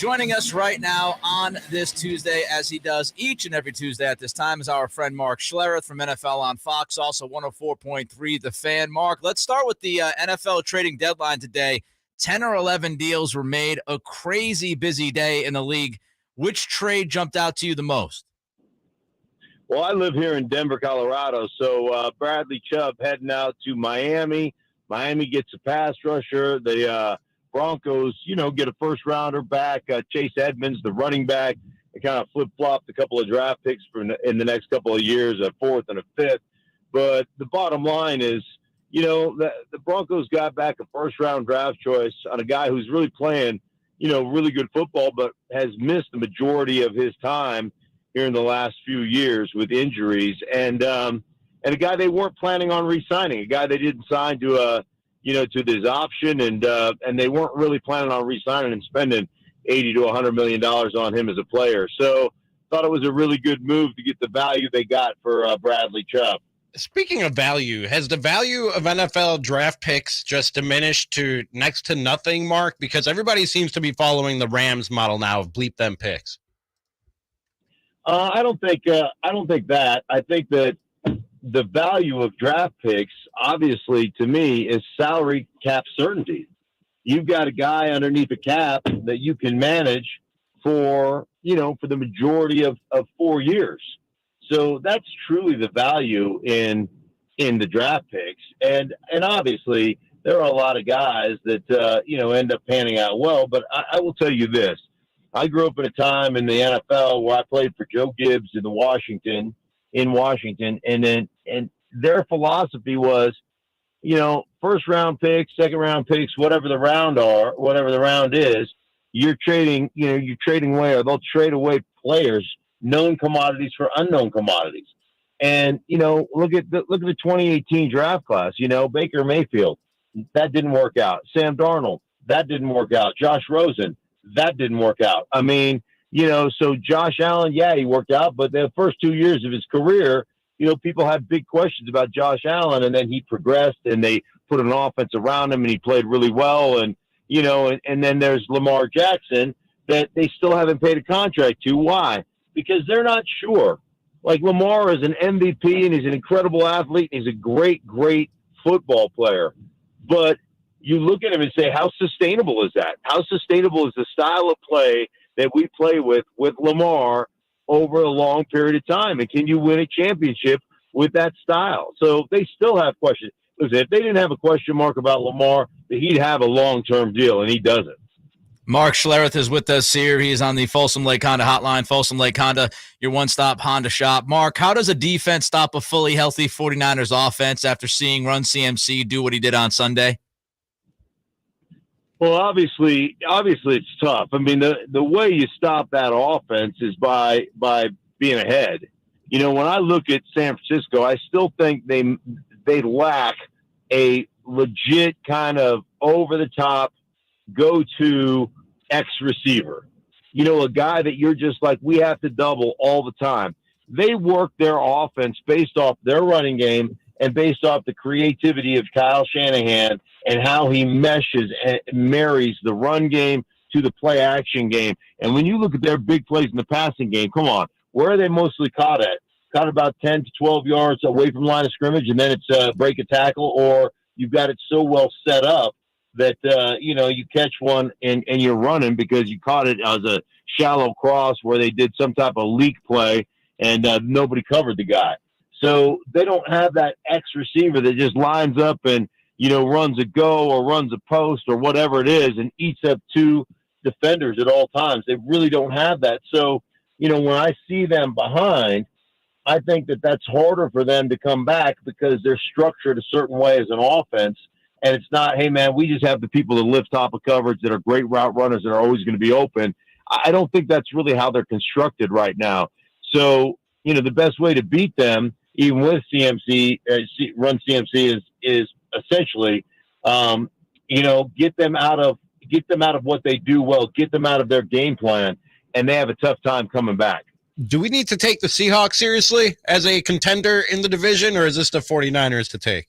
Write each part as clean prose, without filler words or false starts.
Joining us right now on this Tuesday, as he does each and every Tuesday at this time, is our friend Mark Schlereth from NFL on Fox, also 104.3 The Fan. Mark, let's start with the NFL trading deadline today. 10 or 11 deals were made, a crazy busy day in the league. Which trade jumped out to you the most? Well, I live here in Denver, Colorado, so Bradley Chubb heading out to Miami. Miami gets a pass rusher. The Broncos, get a first-rounder back. Chase Edmonds, the running back. They kind of flip-flopped a couple of draft picks in the next couple of years, a fourth and a fifth. But the bottom line is, the Broncos got back a first-round draft choice on a guy who's really playing, really good football, but has missed the majority of his time here in the last few years with injuries. And a guy they weren't planning on re-signing, a guy they didn't sign to to this option, and they weren't really planning on re-signing and spending $80 to $100 million on him as a player. So thought it was a really good move to get the value they got for Bradley Chubb. Speaking of value, has the value of NFL draft picks just diminished to next to nothing, Mark? Because everybody seems to be following the Rams model now of bleep them picks. I don't think that. I think that the value of draft picks, obviously, to me, is salary cap certainty. You've got a guy underneath a cap that you can manage for the majority of 4 years. So that's truly the value in the draft picks. And obviously, there are a lot of guys that, end up panning out well. But I will tell you this. I grew up at a time in the NFL where I played for Joe Gibbs in Washington, and their philosophy was, first round picks, second round picks, whatever the round is, you're trading away, or they'll trade away players, known commodities for unknown commodities. And look at the 2018 draft class. Baker Mayfield, that didn't work out. Sam Darnold, that didn't work out. Josh Rosen, that didn't work out. I mean, so Josh Allen, yeah, he worked out, but the first 2 years of his career, people had big questions about Josh Allen, and then he progressed, and they put an offense around him, and he played really well. And, and then there's Lamar Jackson that they still haven't paid a contract to. Why? Because they're not sure. Like, Lamar is an MVP, and he's an incredible athlete, and he's a great, great football player. But you look at him and say, how sustainable is that? How sustainable is the style of play that we play with Lamar over a long period of time? And can you win a championship with that style? So they still have questions. Listen, if they didn't have a question mark about Lamar, he'd have a long-term deal, and he doesn't. Mark Schlereth is with us here. He is on the Folsom Lake Honda hotline. Folsom Lake Honda, your one-stop Honda shop. Mark, how does a defense stop a fully healthy 49ers offense after seeing Run CMC do what he did on Sunday? Well, obviously it's tough. I mean, the way you stop that offense is by being ahead. When I look at San Francisco, I still think they lack a legit kind of over-the-top go-to X receiver. A guy that you're just like, we have to double all the time. They work their offense based off their running game and based off the creativity of Kyle Shanahan and how he meshes and marries the run game to the play-action game. And when you look at their big plays in the passing game, come on, where are they mostly caught at? Caught about 10 to 12 yards away from line of scrimmage, and then it's break a tackle, or you've got it so well set up that, you catch one and you're running because you caught it as a shallow cross where they did some type of leak play and nobody covered the guy. So they don't have that X receiver that just lines up and, runs a go or runs a post or whatever it is and eats up two defenders at all times. They really don't have that. So, when I see them behind, I think that that's harder for them to come back because they're structured a certain way as an offense. And it's not, hey, man, we just have the people that live top of coverage that are great route runners that are always going to be open. I don't think that's really how they're constructed right now. So, the best way to beat them, even with CMC, Run CMC, is essentially, get them out of what they do well, get them out of their game plan, and they have a tough time coming back. Do we need to take the Seahawks seriously as a contender in the division, or is this the 49ers to take?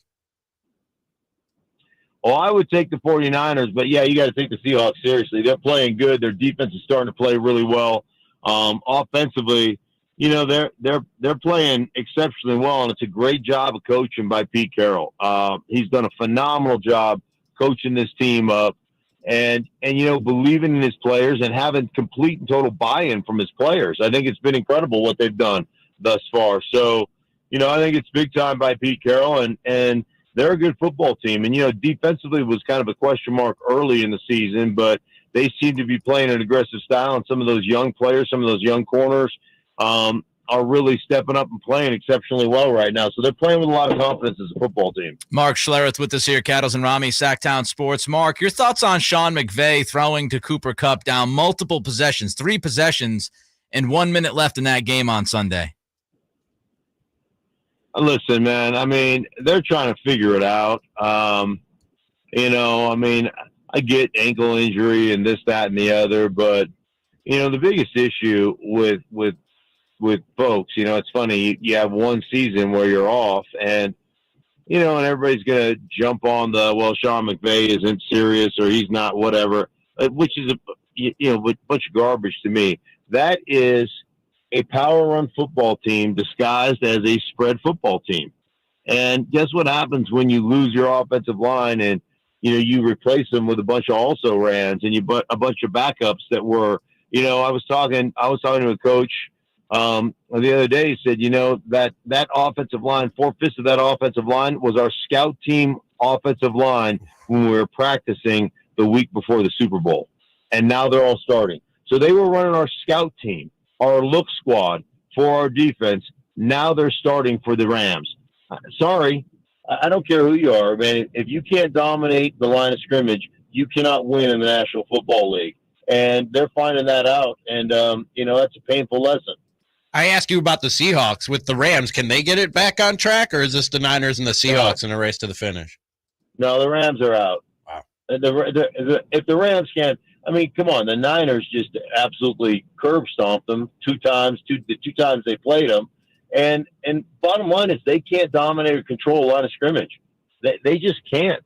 Oh, I would take the 49ers, but yeah, you got to take the Seahawks seriously. They're playing good. Their defense is starting to play really well. Offensively, they're playing exceptionally well, and it's a great job of coaching by Pete Carroll. He's done a phenomenal job coaching this team up, and believing in his players and having complete and total buy-in from his players. I think it's been incredible what they've done thus far. So, I think it's big time by Pete Carroll, and they're a good football team. And, defensively was kind of a question mark early in the season, but they seem to be playing an aggressive style, and some of those young players, some of those young corners are really stepping up and playing exceptionally well right now. So they're playing with a lot of confidence as a football team. Mark Schlereth with us here, Cattles and Ramie, Sactown Sports. Mark, your thoughts on Sean McVay throwing to Cooper Kupp down multiple possessions, 3 possessions, and 1 minute left in that game on Sunday? Listen, man, they're trying to figure it out. I get ankle injury and this, that, and the other, but, the biggest issue with folks, it's funny, you have one season where you're off and everybody's going to jump on Sean McVay isn't serious or he's not whatever, which is a bunch of garbage to me. That is a power run football team disguised as a spread football team. And guess what happens when you lose your offensive line and, you replace them with a bunch of also rans and a bunch of backups that were, I was talking to a coach the other day. He said, that offensive line, 4/5 of that offensive line was our scout team offensive line when we were practicing the week before the Super Bowl. And now they're all starting. So they were running our scout team, our look squad for our defense. Now they're starting for the Rams. Sorry, I don't care who you are, man. If you can't dominate the line of scrimmage, you cannot win in the National Football League. And they're finding that out. And, that's a painful lesson. I asked you about the Seahawks with the Rams. Can they get it back on track, or is this the Niners and the Seahawks in a race to the finish? No, the Rams are out. Wow. If the Rams can't, come on, the Niners just absolutely curb stomped them two times they played them. And bottom line is they can't dominate or control a line of scrimmage. They just can't.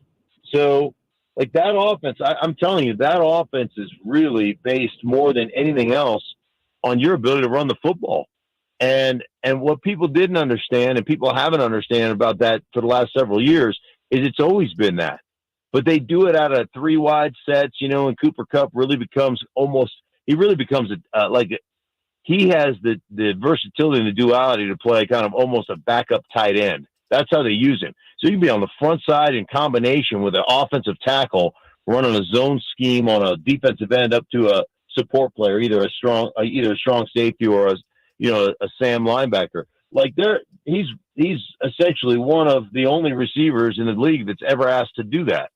So, like that offense, I'm telling you, that offense is really based more than anything else on your ability to run the football. And what people didn't understand and people haven't understand about that for the last several years is it's always been that. But they do it out of 3 wide sets, and Cooper Kupp really becomes he has the versatility and the duality to play kind of almost a backup tight end. That's how they use him. So you can be on the front side in combination with an offensive tackle running a zone scheme on a defensive end up to a support player, either a strong safety or a Sam linebacker. Like he's essentially one of the only receivers in the league that's ever asked to do that.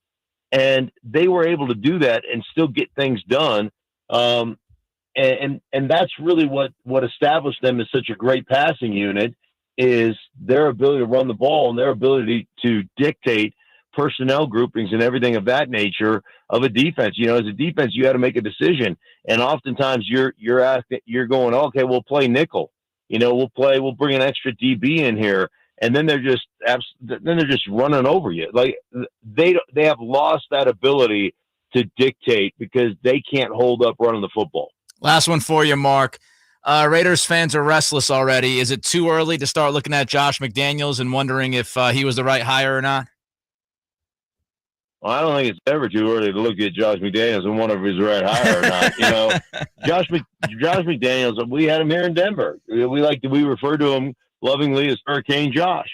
And they were able to do that and still get things done. And that's really what established them as such a great passing unit is their ability to run the ball and their ability to dictate personnel groupings and everything of that nature of a defense. As a defense, you got to make a decision. And oftentimes you're going, okay, we'll play nickel, we'll bring an extra DB in here. And then they're just running over you. Like they have lost that ability to dictate because they can't hold up running the football. Last one for you, Mark. Raiders fans are restless already. Is it too early to start looking at Josh McDaniels and wondering if he was the right hire or not? Well, I don't think it's ever too early to look at Josh McDaniels and wonder if he's the right hire or not. Josh McDaniels, we had him here in Denver. We refer to him lovingly as Hurricane Josh.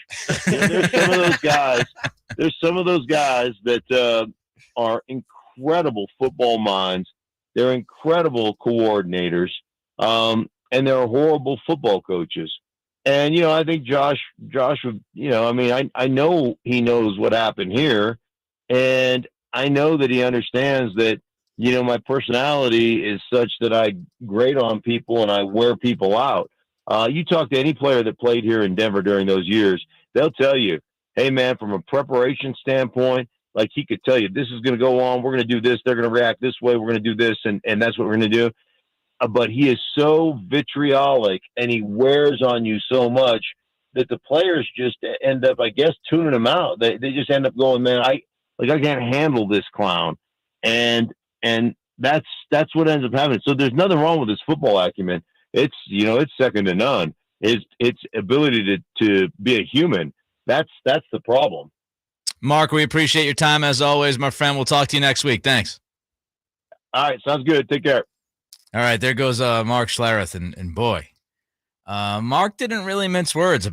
There's some of those guys. There's some of those guys that are incredible football minds. They're incredible coordinators, and they're horrible football coaches. And I think Josh would. I know he knows what happened here, and I know that he understands that. My personality is such that I grate on people and I wear people out. You talk to any player that played here in Denver during those years, they'll tell you, hey, man, from a preparation standpoint, like he could tell you, this is going to go on. We're going to do this. They're going to react this way. We're going to do this. And that's what we're going to do. But he is so vitriolic and he wears on you so much that the players just end up, I guess, tuning him out. They just end up going, man, Like, I can't handle this clown. And that's what ends up happening. So there's nothing wrong with his football acumen. It's second to none. Its ability to be a human. That's the problem. Mark, we appreciate your time as always, my friend. We'll talk to you next week. Thanks. All right, sounds good. Take care. All right, there goes Mark Schlereth, and boy, Mark didn't really mince words